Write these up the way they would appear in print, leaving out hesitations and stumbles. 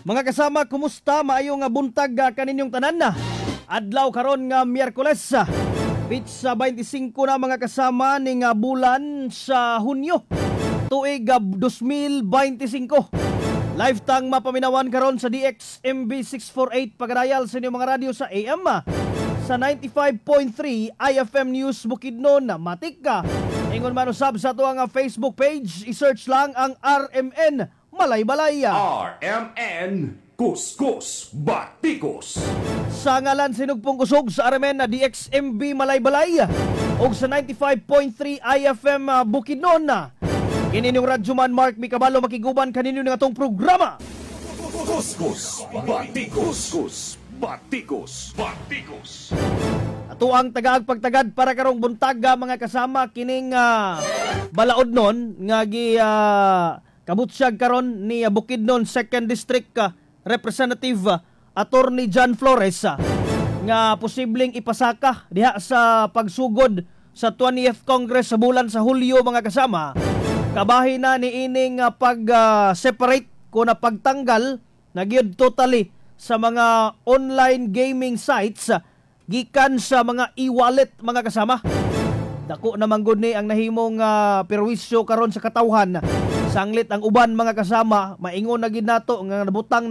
Mga kasama, kumusta? Maayong nga buntag kaninyong tanan na. Adlaw karon nga Miyerkules. Pizza 25 na mga kasama ning bulan sa Hunyo. Tuig 2025. Lifetime mapaminawan karon sa DXMB 648 pagdayal sa inyong mga radyo sa AM sa 95.3 IFM News Bukidnon na matik ka. Ingon man usab sa ato nga Facebook page, i-search lang ang RMN Malay-Balay. RMN Kuskus Batikos. Sa ngalan sinugpong kusog sa RMN na DXMB Malay-Balay o sa 95.3 IFM Bukidnon na. Kininyong Radyoman Mark Mikabalo makiguban kaninyo ng atong programa. Kuskus Batikos. Kuskus Batikos. Batikos. Ato ang tagaag pagtagad para karong buntaga mga kasama kining balaod nun nga gi kabutsyag karon ni Bukidnon 2nd District Representative Attorney John Flores nga posibleng ipasaka diha sa pagsugod sa 20th Congress sa bulan sa Hulyo mga kasama. Kabahin na ni ining pag-separate ko na pagtanggal na gyud totally sa mga online gaming sites gikan sa mga e-wallet mga kasama. Dako naman gud ni ang nahimong perwisyo karon sa katawhan. Sanglit ang uban mga kasama, maingon na gid nato nga nabutang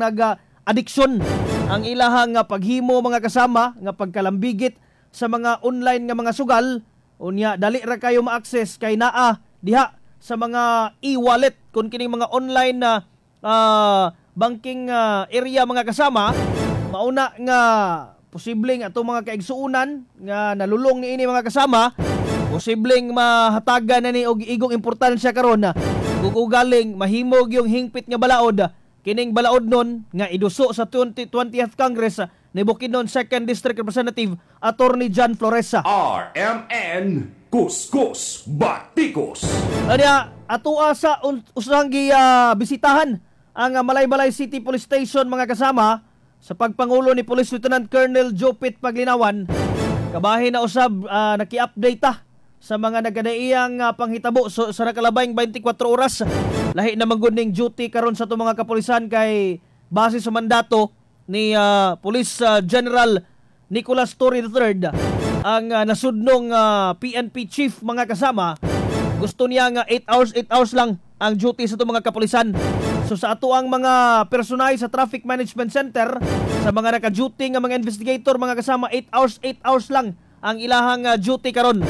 addiction ang ilahang paghimo mga kasama nga pagkalambigit sa mga online nga mga sugal. Unya dali ra kayo ma-access kay naa diha sa mga e-wallet kun kining mga online na banking area mga kasama. Mauna nga posibleng atong mga kaigsuunan nga nalulong ni ini mga kasama, posibleng mahatagan na ni og igong importansya karon na gugugaling mahimog yung hingpit nga balaod. Kining balaod nun nga iduso sa 20th Congress ni Bukidnon 2nd District Representative Attorney John Flores. RMN Kuskus Batikos. Adya atua sa usang bisitahan ang Malay-Balay City Police Station mga kasama sa pagpangulo ni Police Lieutenant Colonel Jopit Paglinawan. Kabahin na usab naki-update sa mga nagkadaiyang panghitabo sa nakalabayng 24 oras. Lahi na manggunding duty karon sa itong mga kapulisan kay base sa mandato ni Police General Nicolas Torre III ang nasudnong PNP Chief mga kasama. Gusto niya nga 8 hours lang ang duty sa itong mga kapulisan. So sa ato ang mga personay sa Traffic Management Center, sa mga naka-duty nga mga investigator mga kasama, 8 hours lang ang ilahang duty karon.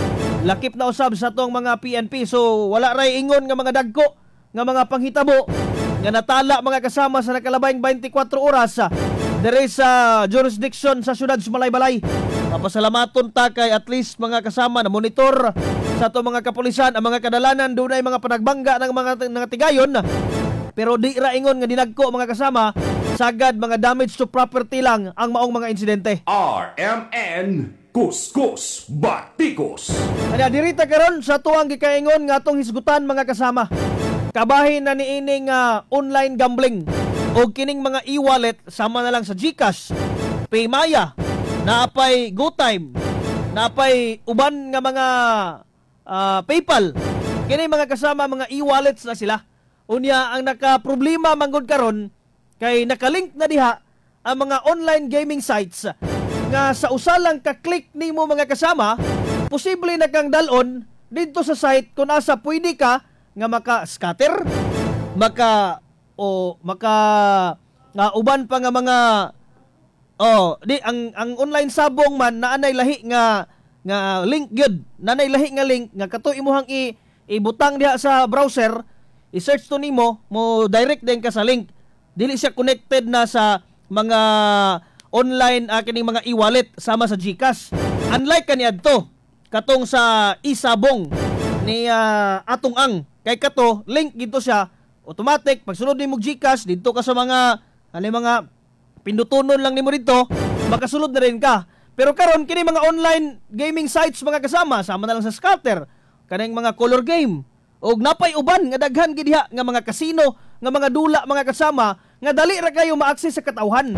Lakip na usab sa atong mga PNP. So wala ray ingon nga mga dagko nga mga panghitabo nga natala mga kasama sa nakalabayng 24 oras dere sa jurisdiction sa syudad sa Malay-Balay. Papasalamaton ta kay at least mga kasama na monitor sa atong mga kapulisan ang mga kadalanan. Dunay mga panagbangga ng mga tigayon, pero di ra ingon nga dinagko mga kasama. Sagad mga damage to property lang ang maong mga insidente. RMN Kuskus Batikos. Kaya dirita karon sa tuwang gikaingon nga atong hisgutan mga kasama. Kabahin na ni ining online gambling o kining mga e-wallet sama na lang sa GCash, Paymaya, naapay GoTime, naapay uban nga mga PayPal. Kining mga kasama mga e-wallets na sila. Unya ang naka-problema manggod karon kay nakalink na diha ang mga online gaming sites nga sa usalang ka-click nimo mga kasama, posible na kang dalon dito sa site kung asa pwede ka nga maka-scatter, maka uban pa nga mga di ang online sabong man naanay lahi nga link gyud, naanay lahi nga link nga kato imuhang ibutang diha sa browser, i-search to nimo mo direct din ka sa link. Dili siya connected na sa mga online kining mga e-wallet sama sa GCash. Unlike kaniadto katong sa isabong ni atong ang kay kato link gito siya automatic pagsulod nimo GCash dito ka sa mga pindutonon lang nimo dito makasulod na rin ka. Pero karon kini mga online gaming sites mga kasama sama na lang sa scatter kaning mga color game og napay uban nga daghan gid diha nga mga casino nga mga dula mga kasama nga dali ra kayo ma-access sa katawhan.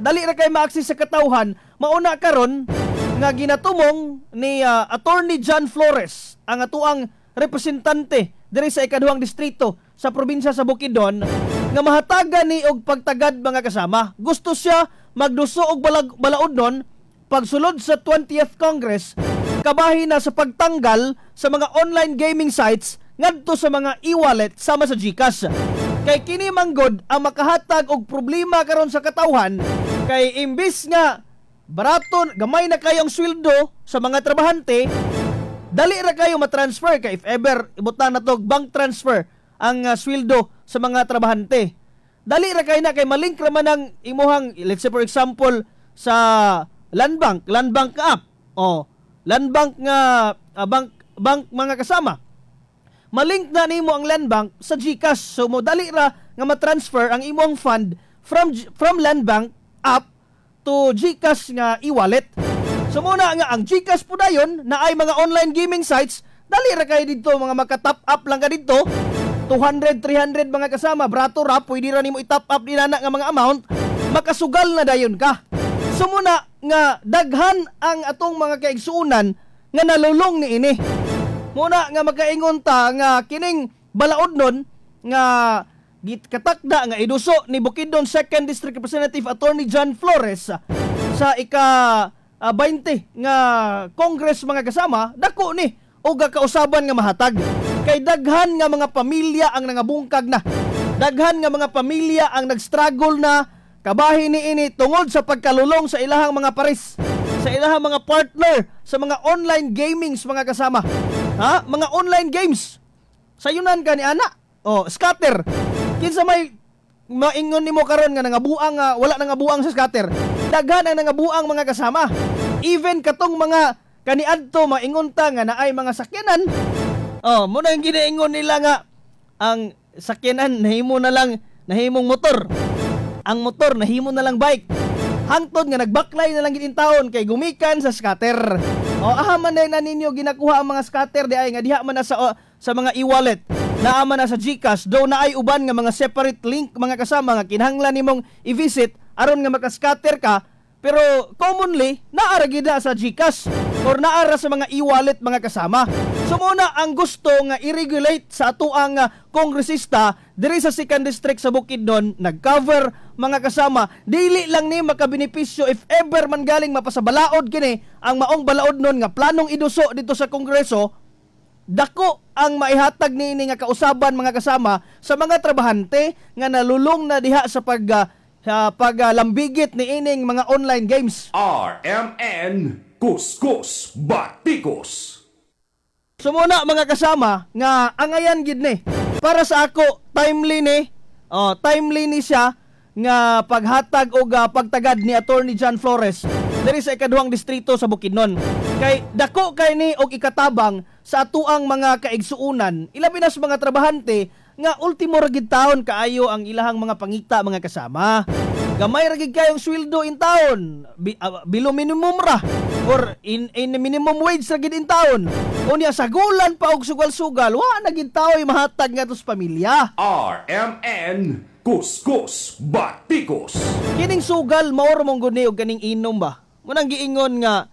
Dali ra kayo ma-access sa katawhan. Mauna karon nga ginatumong ni Attorney John Flores ang atuang representante diri sa ikaduhang distrito sa probinsya sa Bukidnon nga mahatagan ni og pagtagad mga kasama. Gusto siya magduso og balaod nun pagsulod sa 20th Congress kabahin na sa pagtanggal sa mga online gaming sites ngadto sa mga e-wallet sama sa GCash. Kay kini manggod ang makahatag og problema karon sa katawhan kay imbis nga baraton gamay na kayong sweldo sa mga trabahante, dali ra kayo matransfer kay if ever ibutan na to bank transfer ang sweldo sa mga trabahante. Dali ra kay na kay malink ra man ang imuhang, let's say for example sa Land Bank app. Land Bank nga bank mga kasama. Malink na nimo ang Land Bank sa GCash. So mo dali ra nga matransfer ang imong fund from Land Bank app to GCash nga e-wallet. So muna nga ang GCash po dayon na ay mga online gaming sites, dali ra kayo dito mga maka-top up lang ka dito. 200, 300 mga kasama, brato ra pwede ra nimo i-top up dinana nga mga amount, makasugal na dayon ka. So muna nga daghan ang atong mga kaigsuunan nga nalulong ni ini. Muna nga makaingon ta nga kining balaod nun nga katakda nga iduso ni Bukidnon 2nd District Representative Attorney John Flores sa ika-20 nga Congress mga kasama, dako ni o kausaban nga mahatag. Kay daghan nga mga pamilya ang nangabungkag na. Daghan nga mga pamilya ang nagstruggle na kabahin ni ini tungod sa pagkalulong sa ilahang mga pares, sa ilahang mga partner sa mga online gamings mga kasama. Mga online games. Sayunan ka ni ana. Scatter. Kinsa may maingon nimo karon nga nangabuang wala nangabuang sa scatter. Daghan ang nangabuang mga kasama. Even katong mga kaniadto maingon ta nga naay mga sakyanan. Mo na ginaingon nila nga ang sakyanan nahimong motor. Ang motor nahimo na lang bike. Hangtod nga nagbaklay na lang gid in taon kay gumikan sa scatter. Ahaman na ninyo ginakuha ang mga scatter di ay nga diha man na sa mga e-wallet. Naama na sa GCash, do na ay uban nga mga separate link mga kasama nga kinahanglan nimong i-visit aron nga maka-scatter ka, pero commonly naara gid sa GCash or naara sa mga e-wallet mga kasama. So muna ang gusto nga i-regulate sa atuang kongresista diri sa 2nd District sa Bukidnon, nag-cover mga kasama, dili lang ni makabenepisyo if ever man galing mapasabalaod kini ang maong balaod nun nga planong iduso dito sa Kongreso. Dako ang maihatag niini nga kausaban mga kasama sa mga trabahante nga nalulong na diha sa paglambigit ni ining mga online games. RMN Kuskus Batikos. So muna mga kasama nga angayan gid ni para sa ako timely ni siya nga paghatag o pagtagad ni Attorney John Flores diri sa ikaduhang distrito sa Bukidnon. Kay dako kay ni og ikatabang sa atuang mga kaigsuunan, ilabi na sa mga trabahante nga ultimo ra gid taon kaayo ang ilahang mga pangita mga kasama. Gamay ra gid kayong sweldo in taon, below minimum ra or in minimum wage ra gid in taon. Unya sagulan pa og sugal-sugal, wa na gid taoy mahatag nga tos pamilya. RMN Kuskus Batikos. Kining sugal mao ra mong guni og kaning inom ba. Munang giingon nga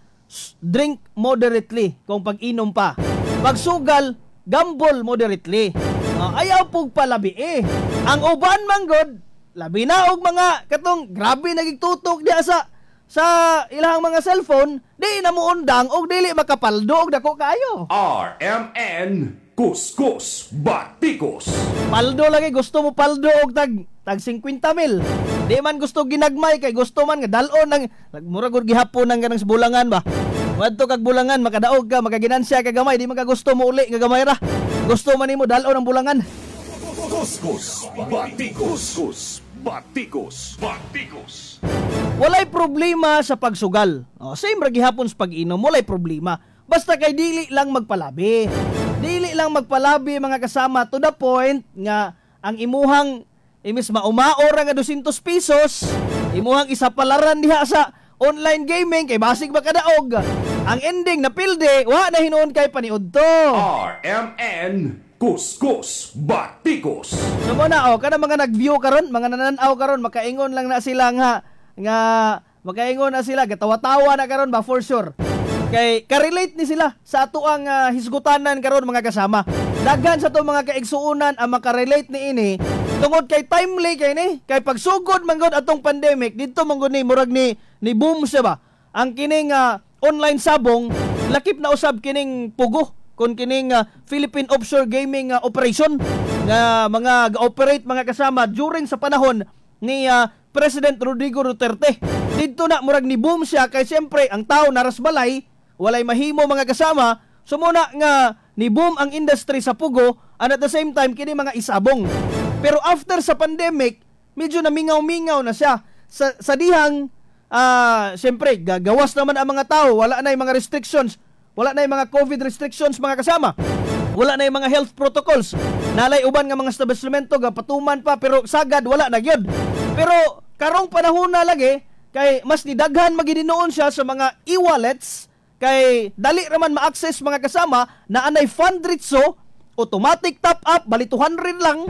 drink moderately kung pag-inom pa. Pag sugal, gamble moderately. Ayaw pug palabi Ang uban manggod, labi na og mga katong grabe nagigtutok diha sa ilahang mga cellphone, di na muundang og dili makapaldo og dako kaayo. RMN Kuskus Batikos. Paldo lagi, gusto mo paldo og tag 50 mil. Di man gusto ginagmay kay gusto man nga dalon ng mura gud gihapon nang kanang bulangan ba. Wadto kag bulangan makadaog ka, makaginansya ka gamay, di man ka gusto mo uli nga gamay ra. Gusto man nimo dalon ang bulangan. Kuskus Batikos. Batikos. Batikos. Walay problema sa pagsugal. Same ra gihapon sa pag-inom, walay problema. Basta kay dili lang magpalabi. Dili lang magpalabi mga kasama to the point nga ang imuhang imis maumaor nga 200 pesos, imuhang isa palaran diha sa online gaming kay basig makadaog. Ang ending na pilde, wa na hinuon kay paniud to. RMN Kuskus Batikos. So muna kada mga nag-view karon, mga nananaw karon, makaingon lang na sila nga makaingon na sila, gatawa-tawa na karon ba for sure. Kay ka-relate ni sila sa atuang hisgutanan karon mga kasama. Daghan sa to mga kaigsuunan ang makarelate ni ini tungod kay timely kay ni kay pagsugod manggod atong pandemic dito manggod ni murag ni boom siya ba ang kining online sabong lakip na usab kining pugo kun kining Philippine Offshore Gaming Operation nga mga ga-operate mga kasama during sa panahon ni President Rodrigo Duterte. Dito na murag ni boom siya kay siyempre ang tao narasbalay walay mahimo mga kasama sumuna nga ni boom ang industry sa pugo and at the same time kini mga isabong. Pero after sa pandemic, medyo namingaw-mingaw na siya. Sa dihang, siyempre, gagawas naman ang mga tao. Wala na yung mga restrictions. Wala na yung mga COVID restrictions mga kasama. Wala na yung mga health protocols. Nalay uban nga mga establishmento, patuman pa, pero sagad, wala na gyud. Pero karong panahon na lagi, kay mas nidaghan magidinoon siya sa mga e-wallets, kay dali raman ma-access mga kasama na anay fund ritso, automatic top up, bali 200 lang,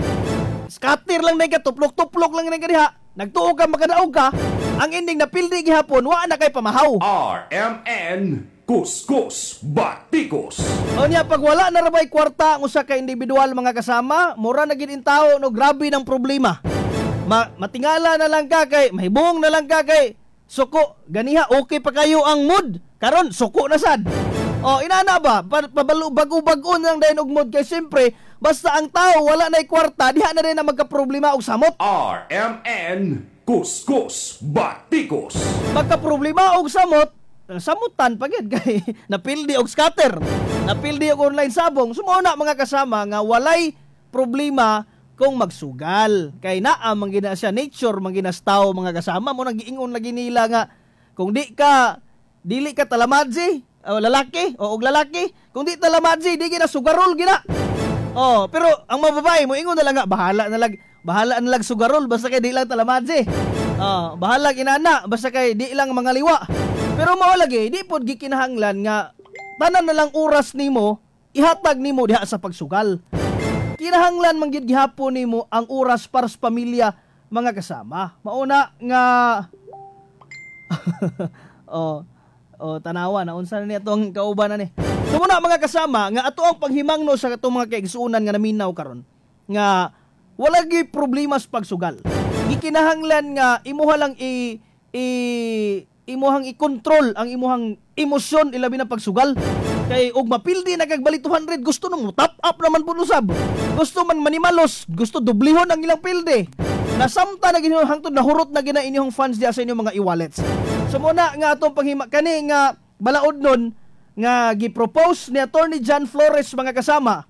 scatter lang na ka, tuplok-tuplok lang na ka diha, nagtuog ka, makadaog ka, ang ending na pildi gihapon, wa na kay pamahaw. RMN Kuskus Batikos. O niya, pag wala na rabay kwarta ang usa ka individual mga kasama, mura na gid in tao, no, grabe ng problema. Matingala na lang ka kay, mahibong na lang ka kay, suko, ganiha, okay pa kayo ang mood. Karon suko na sad. O inana ba bago-bago lang dayon og mood kay siyempre basta ang tao wala nay kwarta diha na rin na magka-problema og samot. RMN Kuskus Batikos. Magka-problema og samot, samutan pagid kay napildi og scatter, napildi og online sabong. Sumuna mga kasama nga walay problema kung magsugal. Kay naa man gina siya nature man ginas tao mga kasama mo nagiingon lagi nila nga kung dili ka talamadji, lalaki o og lalaki, kung di talamadji di gina sugarol gina. Oh, pero ang mga babae mo ingon na lang nga bahala na lang sugarol basta kay di lang talamadji. Oh, bahala ginana basta kay di lang mga liwa. Pero mao lagi di pod gikinahanglan nga tanan na lang oras nimo ihatag nimo diha sa pagsugal. Kinahanglan man gid gihapon nimo ang oras para sa pamilya mga kasama. Mauna nga tanawa na unsa na niya tong kauban na ni. So muna mga kasama nga ato ang paghimangno sa katong mga kaigsuunan nga naminaw karon nga wala gi problema sa pagsugal. Gikinahanglan nga imuha lang imuhang i-control ang imuhang emosyon ilabi na pagsugal. Kay og mapildi na kag bali 200 gusto nang top up naman pud usab. Gusto man manimalos, gusto dublihon ang ilang pildi. Nasamta na ginihon hangtod nahurot na gina inyong funds diya sa inyong mga e-wallets. So muna nga atong panghima kani nga balaod nun nga gipropose ni Attorney John Flores mga kasama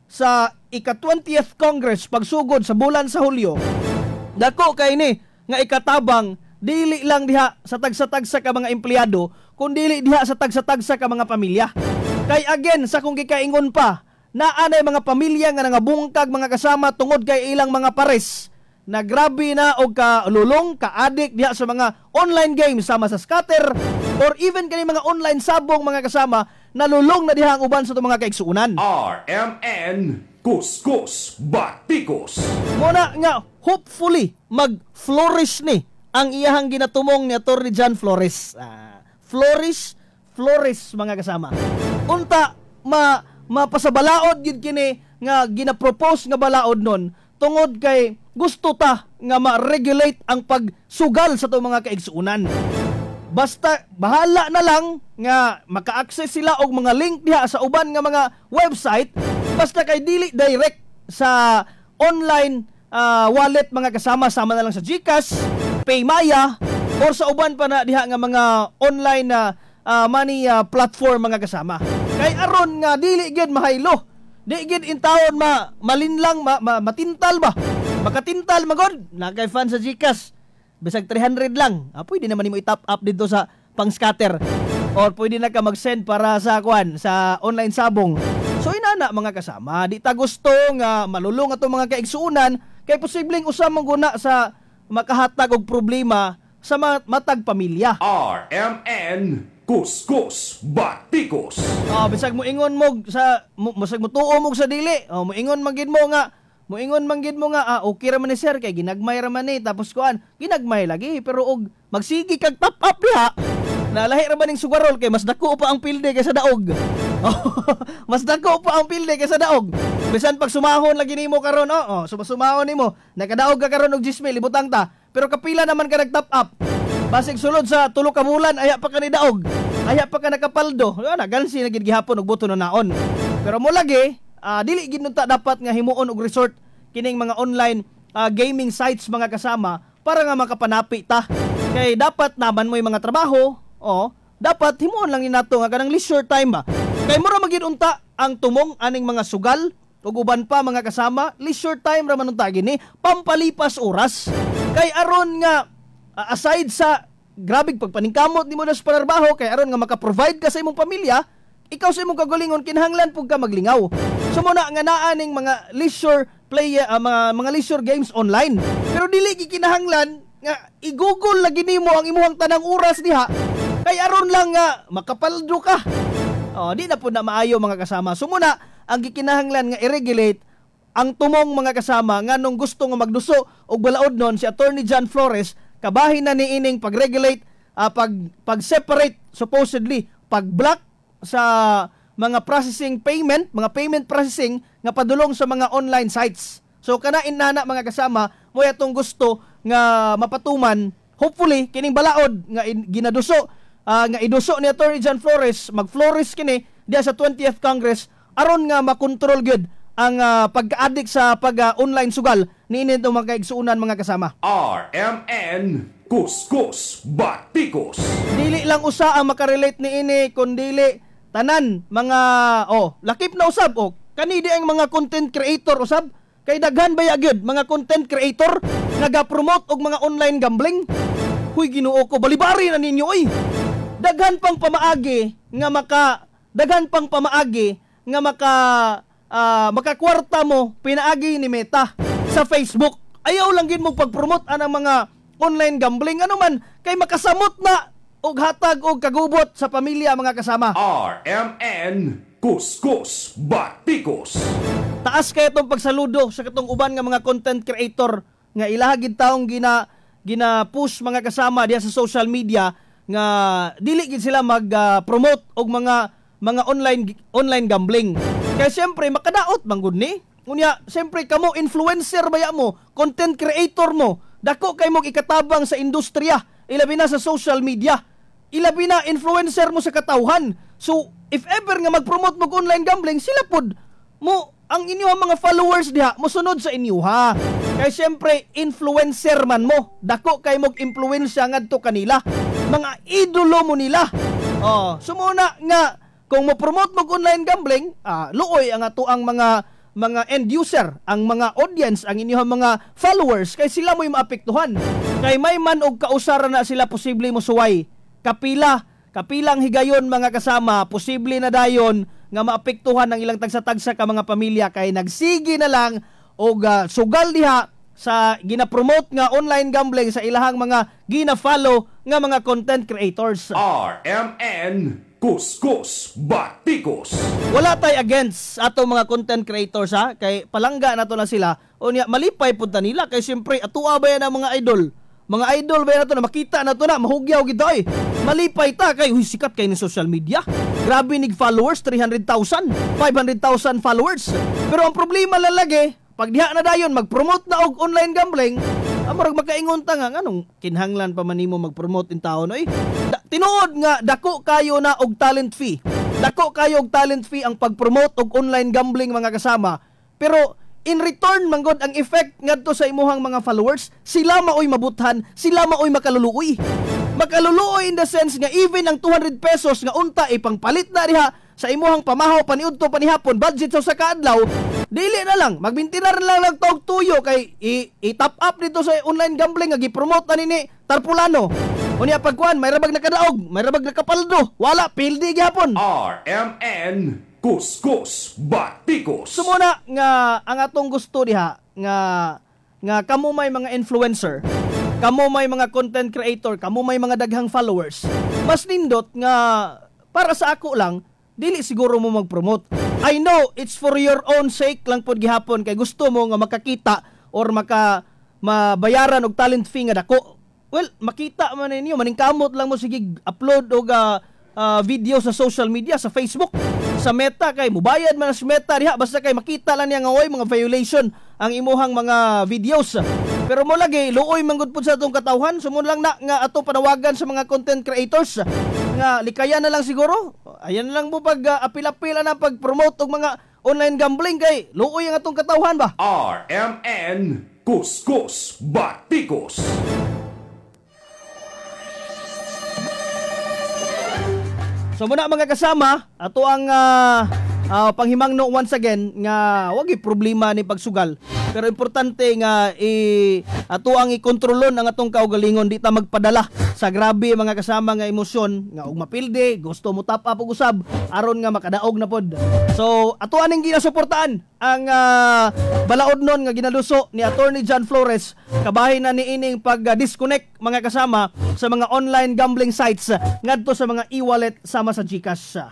sa ika-20th Congress pagsugod sa bulan sa Hulyo. Dako kay ni nga ikatabang dili lang diha sa tagsa-tagsa ka mga empleyado kundi diha sa tagsa-tagsa ka mga pamilya. Kay again sa kung gikaingon pa naa nay mga pamilya nga nangabungkag mga kasama tungod kay ilang mga pares na grabe na og kalulong, ka-addict diha sa mga online games sama sa scatter or even kani mga online sabong mga kasama nalulong na diha ang uban sa itong mga kaigsuunan. RMN Kuskus Batikos. Muna nga hopefully mag-flourish ni ang iyahang ginatumong ni Atty. John Flores. Flores mga kasama. Unta mapasabalaod gid kini nga ginapropose nga balaod nun tungod kay gusto ta nga ma-regulate ang pagsugal sa itong mga kaigsuunan. Basta bahala na lang nga maka-access sila og mga link diha sa uban nga mga website basta kay dili direct sa online wallet mga kasama sama na lang sa GCash, Paymaya or sa uban pa na diha nga mga online money platform mga kasama. Kay aron nga dili gid mahaylo, di gid in taon malinlang matintal ba. Makatintal magod na kay fan sa GCash. Bisag 300 lang. Pwede naman mo i-top up dito sa pang-scatter. Or pwede na ka mag-send para sa sa online sabong. So inana mga kasama, di ta gusto nga malulong ato mga kaigsuunan kay posibleng usa mangguna sa makahatag og problema sa matag pamilya. RMN Kuskus Batikos. Bisag mo ingon mo bisag mo tuo mo sa dili. Moingon magid mo nga okay ra man ni sir kay ginagmay ra man ni tapos ginagmay lagi pero og magsigi kag top up diha. Nalahi ra man ning sugarol kay mas dako pa ang pilde kaysa daog. Mas dako pa ang pilde kaysa daog. Bisan pag sumahon lagi nimo karon, sumahon nimo, nakadaog ka karon og 10,000 libutang ta. Pero kapila naman ka nag-top up. Basig sulod sa tulo ka bulan, aya pa ka ni daog. Aya pa ka nakapaldo. Na gansi na gid gihapon og buto na naon. Pero mo lagi, dili gid nunta dapat nga himuon og resort kining mga online gaming sites mga kasama para nga makapanapi ta. Kay dapat naman mo yung mga trabaho, dapat himuon lang ni nato nga kanang leisure time ba. Kay mura magid unta ang tumong aning mga sugal ug uban pa mga kasama, leisure time ra man unta gini, pampalipas oras. Kay aron nga aside sa grabig pagpaningkamot nimo sa panarbaho, kay aron nga maka-provide ka sa imong pamilya, ikaw sa imong kagalingon kinahanglan pug ka maglingaw. So muna nga naa ning mga leisure play mga leisure games online. Pero dili kinahanglan nga i-google lagi nimo ang imong tanang oras diha. Kay aron lang nga makapaldo ka. Di na po na maayo mga kasama. So muna ang gikinahanglan nga i-regulate ang tumong mga kasama nga nung gusto nga magduso og balaod nun si Attorney John Flores, kabahin na niining pag-regulate, pag-separate supposedly, pag-block sa mga processing payment, mga payment processing nga padulong sa mga online sites. So kana inana mga kasama, mo atong gusto nga mapatuman, hopefully kining balaod nga ginaduso nga iduso ni Attorney John Flores, mag-Flores kini diya sa 20th Congress aron nga makontrol gyud ang pagka-addict sa pag-online sugal niini itong mga kaigsuunan mga kasama. RMN Kuskus Batikos. Dili lang usa ang makarelate niini kundi tanan mga lakip na usab kani di ang mga content creator usab kay daghan baya gyud mga content creator naga-promote og mga online gambling. Huy Ginoo ko, balibari na ninyo oy. Daghan pang pamaagi nga makakwarta mo pinaagi ni Meta sa Facebook. Ayaw lang gid mo pag-promote anang mga online gambling ano man kay makasamot na og hatag og kagubot sa pamilya mga kasama. RMN Kuskus Batikos. Taas kay itong pagsaludo sa katong uban nga mga content creator nga ilahagid taong gina-push mga kasama diya sa social media nga dili gid sila mag-promote og mga online gambling. Kaya siyempre makadaot man gud ni. Unya siyempre kamo influencer baya mo, content creator mo, dako kay mo ikatabang sa industriya, ilabi na sa social media. Ilabi na influencer mo sa katawhan. So if ever nga mag-promote mo online gambling, sila pod mo ang inyong mga followers diha mosunod sa inyo ha. Kaya siyempre influencer man mo, dako kay mo impluwensya ngadto kanila. Mga idolo mo nila. Sumuna nga kung mo promote mo online gambling, luoy ang ato ang mga end user, ang mga audience, ang inyong mga followers, kay sila mo'y maapektuhan. Kay may man og kausara na sila posible mo suway. Kapilang higayon mga kasama, posible na dayon nga maapektuhan ang ilang tagsa-tagsa ka mga pamilya kay nagsigi na lang og sugal diha sa gina-promote nga online gambling sa ilahang mga gina-follow nga mga content creators. RMN Kuskus Batikos. Wala tay against ato mga content creators ha, kay palangga nato na sila. Unya malipay pud ta nila kay siyempre atuwa ba yan ang mga idol. Mga idol ba nato na makita nato na mahugyaw gid ay. Malipay ta kay sikat kay ni social media. Grabe nig followers 300,000, 500,000 followers. Pero ang problema lang lagi, pag diha na dayon mag-promote na og online gambling, amurag makaingon ta nga nganong kinhanglan pa man nimo mag-promote in taon oy. Tinuod nga dako kayo na og talent fee. Dako kayo og talent fee ang pag-promote og online gambling mga kasama. Pero in return manggod ang effect ngadto sa imuhang mga followers, sila maoy mabuthan, sila maoy makaluluoy. Makaluluoy in the sense nga even ang 200 pesos nga unta ipangpalit na diha sa imuhang pamahaw paniudto panihapon budget sa kaadlaw, dili na lang magbintinar lang tawag tuyo kay i-top up dito sa online gambling nga gi-promote ani ni Tarpulano. Unya pagkuan may rabag nakadaog, may rabag nakapaldo, wala pildi gihapon. RMN Kuskus Batikos. Sumuna nga ang atong gusto diha nga kamo may mga influencer, kamo may mga content creator, kamo may mga daghang followers. Mas nindot nga para sa ako lang dili siguro mo mag-promote. I know it's for your own sake lang pod gihapon kay gusto mo nga makakita or mabayaran og talent fee nga dako. Well, makita man ninyo, maningkamot lang mo sige upload og video sa social media, sa Facebook. sa Meta kay mubayad man sa Meta diha basta kay makita lang niya nga way mga violation ang imuhang mga videos. Pero mo lagi luoy man gud pud sa atong katawhan, sumo lang na nga ato panawagan sa mga content creators nga likayan na lang siguro. Ayan na lang mo pag apil-apila na pag-promote og mga online gambling kay luoy ang atong katawhan ba. RMN Kuskus Batikos. So muna mga kasama, ato ang panghimangno once again nga wag problema ni pagsugal. Pero importante nga ato ang ikontrolon ang atong kaugalingon, di ta magpadala sa grabe mga kasama nga emosyon nga og mapilde, gusto mo tap up og usab aron nga makadaog na pod. So ato aning ginasuportaan ang balaod nun nga ginaluso ni Attorney John Flores kabahin na niining pag-disconnect mga kasama sa mga online gambling sites ngadto sa mga e-wallet sama sa GCash.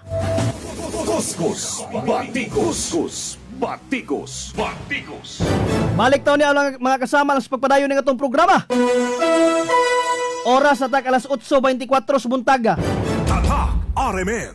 Kuskus Batikos. Batikos. Balik taon niya mga kasama lang sa pagpadayon ng atong programa. Oras atak alas 8:24 sa buntaga. Tatak RMN.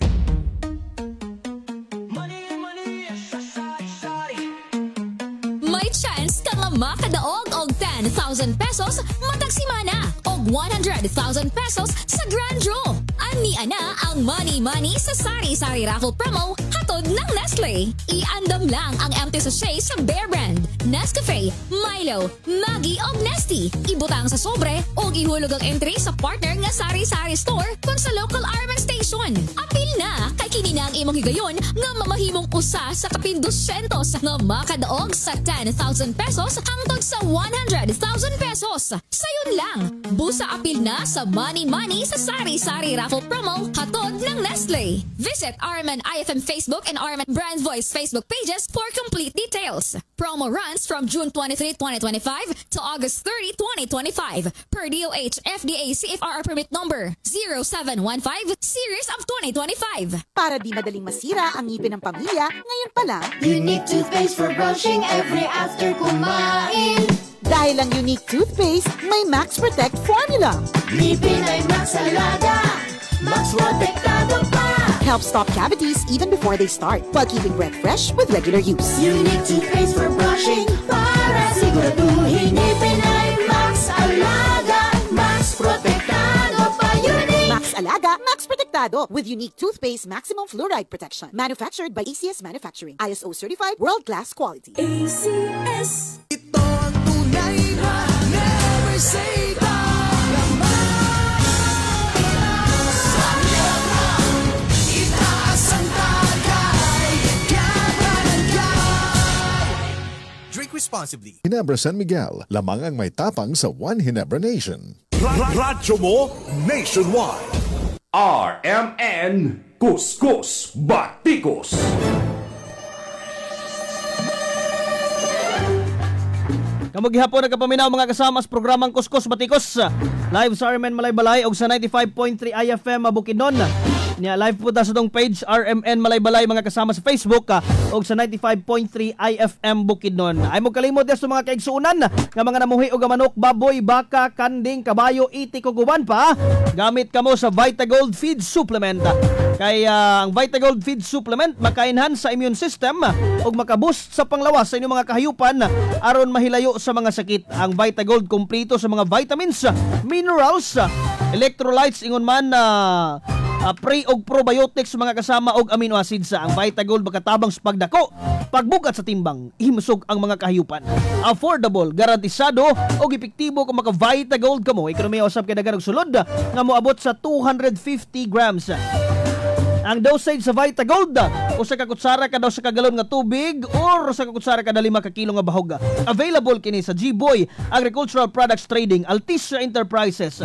May chance ka nga makadaog og 10,000 pesos matag simana og 100,000 pesos sa Grand Draw. Ani ana ang money sa sari-sari raffle promo hatod ng Nestle. Iandam lang ang empty sachet sa Bear Brand, Nescafe, Milo, Maggi og Nesty. Ibutang sa sobre og ihulog ang entry sa partner nga sari-sari store kung sa local RMN station. Apil na kay kini na ang imong higayon nga mamahimong usa sa kapin 200 nga makadaog sa 10,000 pesos hangtod sa 100,000 pesos. Sayon lang, busa apil na sa money sa sari-sari raffle promo hatod ng Nestle. Visit RMN IFM Facebook and RMN Brand Voice Facebook pages for complete details. Promo runs from June 23, 2025 to August 30, 2025 per DOH FDA CFR permit number 0715 series of 2025. Para di madaling masira ang ngipin ng pamilya, ngayon pa lang, Unique toothpaste for brushing every after kumain. dahil ang unique toothpaste may Max Protect formula. Ngipin ay Max Alaga, Max Protektado pa. Helps stop cavities even before they start, while keeping breath fresh with regular use. Unique toothpaste for brushing para siguraduhin ngipin ay Max Alaga, Max Protektado pa. Unique Max Alaga, Max Protectado with unique toothpaste maximum fluoride protection. Manufactured by ACS Manufacturing. ISO certified world-class quality. ACS. Ito ang tunay na never say die. Drink responsibly. Ginebra San Miguel, lamang ang may tapang sa One Ginebra Nation. Radyo mo nationwide. RMN Kuskus Batikos. Kamog gihapon nagkapaminaw mga kasama sa programang Kuskus Batikos. Live sa RMN Malaybalay og sa 95.3 IFM Bukidnon. Nya live po ta sa tong page RMN Malaybalay mga kasama sa Facebook og sa 95.3 IFM Bukidnon. Ay mo kalimot sa mga kaigsuunan nga mga namuhi og manok, baboy, baka, kanding, kabayo, itik ug uban pa. Gamit kamo sa Vitagold Feed Supplement. Kay ang Vitagold Feed Supplement makainhan sa immune system ug makaboost sa panglawas sa inyong mga kahayupan aron mahilayo sa mga sakit. Ang Vitagold kumpleto sa mga vitamins, minerals, electrolytes ingon man pre og probiotics mga kasama og amino acids. Ang Vitagold makatabang sa pagdako, pagbugat sa timbang, himsog ang mga kahayupan. Affordable, garantisado og epektibo kung maka Vitagold kamo. Ekonomiya usab kay dagan og sulod nga moabot sa 250 grams. Ang dosage sa Vitagold, usa ka kutsara kada sa kagalon nga tubig or usa ka kutsara kada 5 ka kilo nga bahog. Available kini sa G-Boy Agricultural Products Trading, Alticia Enterprises,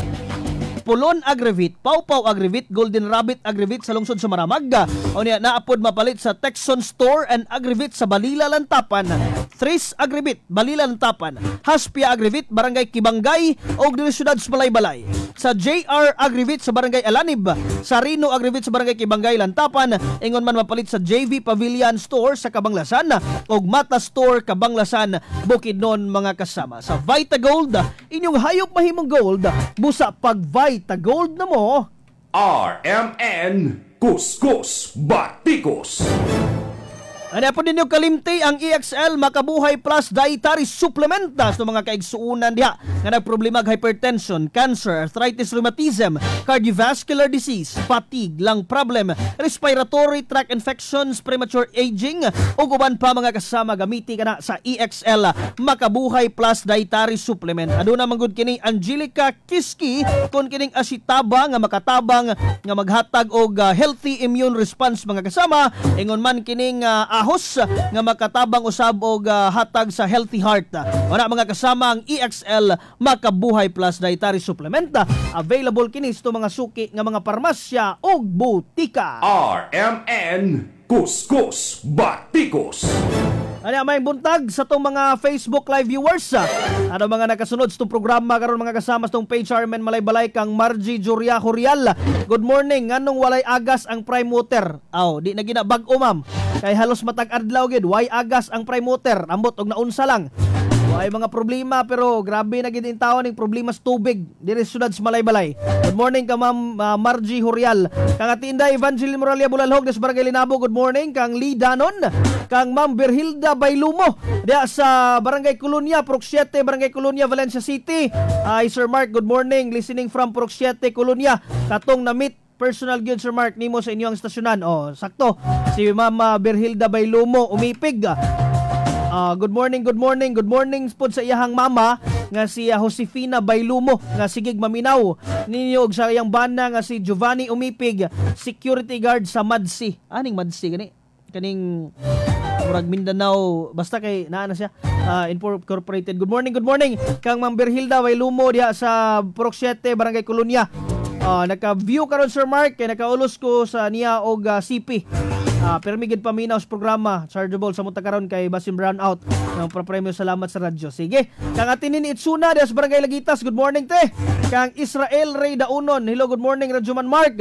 Pulon Agrivit, Pawpaw Agrivit, Golden Rabbit Agrivit sa lungsod sa Maramag. O niya naapod mapalit sa Texon Store and Agrivit sa Balila Lantapan, Tris Agrivit, Balila Lantapan, Haspia Agrivit, Barangay Kibangay og dili syudad sa Malaybalay. Sa JR Agrivit sa Barangay Alanib, Sarino Agrivit sa Barangay Kibangay Lantapan, ingon man mapalit sa JV Pavilion Store sa Kabanglasan og Mata Store Kabanglasan, Bukidnon mga kasama. Sa Vitagold, inyong hayop mahimong gold, busa pag Vitagold na mo. RMN Kuskus Batikos. Ano po ninyo kalimti ang EXL Makabuhay Plus Dietary Supplement sa mga kaigsuunan diha nga nagproblemag hypertension, cancer, arthritis, rheumatism, cardiovascular disease, fatigue, lung problem, respiratory tract infections, premature aging ug uban pa mga kasama gamiti kana sa EXL Makabuhay Plus Dietary Supplement. Aduna man gud kini Angelica Kiski kun kining asitaba nga makatabang nga maghatag og healthy immune response mga kasama, ingon man kining ahos nga makatabang usab og hatag sa healthy heart. Wala mga kasama ang EXL Makabuhay Plus Dietary Supplement. Available kini sa mga suki nga mga parmasya ug butika. RMN Kuskus Batikos. Ano may buntag sa tong mga Facebook live viewers. Ano mga nakasunod sa tong programa karon mga kasama sa tong page Armen Malay-Balay kang Margie Juria Horial. Good morning. Nganong walay agas ang prime water? Di na ginabag-o ma'am. Kay halos matag adlaw gid way agas ang prime water. Ambot og naunsa lang. Ay mga problema pero grabe na gid in taon ning problema sa tubig diri sa syudad sa Malay-Balay. Good morning ka ma'am Margie Horial. Kang Atinda Evangeline Moralia Bulalhog des Barangay Linabo. Good morning kang Lee Danon. Kang Ma'am Berhilda Baylumo diya sa Barangay Colonia, Purok 7, Barangay Colonia, Valencia City. Sir Mark, good morning. Listening from Purok 7, Colonia. Katong na-meet personal gyud Sir Mark nimo sa inyong stasyonan. Sakto. Si Ma'am Berhilda Baylumo umipig. Good morning, good morning, good morning po sa iyahang mama nga si Josefina Baylumo nga sigig maminaw ninyo og sa iyang bana nga si Giovanni Umipig, security guard sa Madsi. Aning Madsi gani? Kaning Murag Mindanao, basta kay naa na siya. Incorporated. Good morning, good morning. Kang Ma'am Berhilda Baylumo diha sa Purok 7, Barangay Colonia. Naka-view karon Sir Mark kay nakaulos ko sa niya og CP. Permigid paminaw sa programa chargeable sa munta karon kay Basim Brownout ng papremyo. Salamat sa radyo. Sige, kang Atinin Itsuna diha sa Barangay Lagitas. Good morning te. Kang Israel Ray Daunon. Hello, good morning Radyo Man Mark.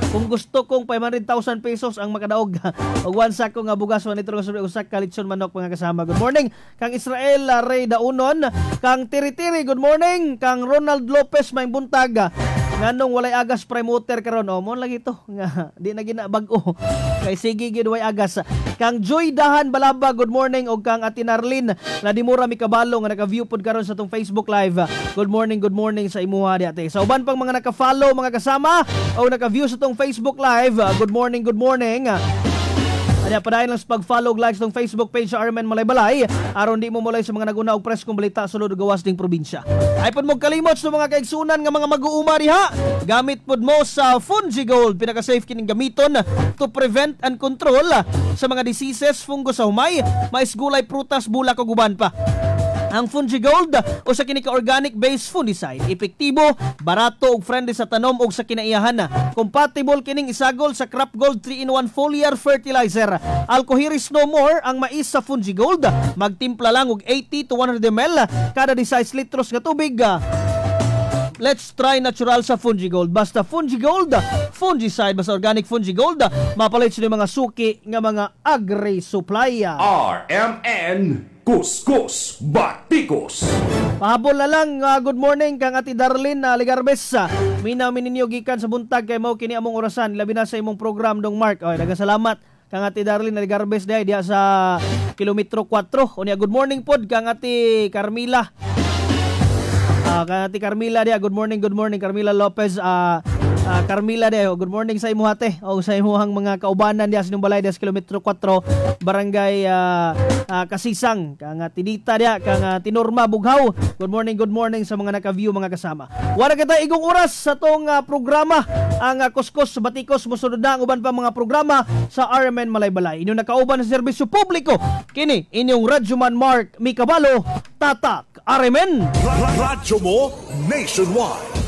Kung gusto kong 500,000 pesos ang makadaog og one sack ko nga bugas wa nitro nga usak ka litson manok mga kasama. Good morning kang Israel Ray Daunon. Kang Tiritiri, good morning. Kang Ronald Lopez may buntag. Nganong walay agas prime water karon mo lagi to nga di na ginabag-o kay sige gid way agas. Kang Joy Dahan Balaba, good morning. Og kang Ate Narlin Nadimura Mikabalo nga naka-view pod karon sa tong Facebook live. Good morning sa imuha di ate. Sa uban pang mga naka-follow mga kasama o naka-view sa tong Facebook live, good morning. Ano padayon lang sa pag-follow og likes ng Facebook page sa Armen Malay-Balay aron di mo mulay sa mga naguna og press kong balita sulod og gawas ding probinsya. Ay pod mo kalimot sa mga kaigsunan nga mga mag-uuma diha. Gamit pod mo sa Fungigold, pinaka-safe kining gamiton to prevent and control sa mga diseases, fungus sa humay, mais, gulay, prutas, bulak ug uban pa. Ang Fungigold o sa kini ka organic based fungicide, epektibo, barato ug friendly sa tanom ug sa kinaiyahan. Compatible kining isagol sa Crop Gold 3-in-1 foliar fertilizer. Alcohoris no more ang mais sa Fungigold. Magtimpla lang og 80 to 100 ml kada 16 litros nga tubig. Let's try natural sa Fungigold. Basta Fungigold, fungicide, basta organic Fungigold, mapalit sa mga suki nga mga agri-supply. RMN Kuskus Batikos. Pahabol na lang, good morning kang Ate Darlene Ligarbes. Minaw mininyo gikan sa buntag kay mao kini among orasan labi na sa imong program dong Mark. Nagasalamat kang Ate Darlene Ligarbes diha sa kilometro 4. Unya good morning pod kang Ate Carmila. Kang Ate Carmila diha, good morning Carmila Lopez. Carmila diha, good morning sa imo ate o sa imuhang mga kaubanan diha sa balay diha sa kilometro 4, Barangay Kasisang. Kang Tinita diha, kang Tinorma Bughaw. Good morning sa mga naka-view mga kasama. Wala kita igong oras sa tong programa ang Kuskus Batikos. Mosunod na ang uban pa mga programa sa RMN Malay-Balay. Inyong nakauban sa serbisyo publiko kini inyong Radyo Man Mark Mikabalo, Tatak RMN. Radyo mo nationwide.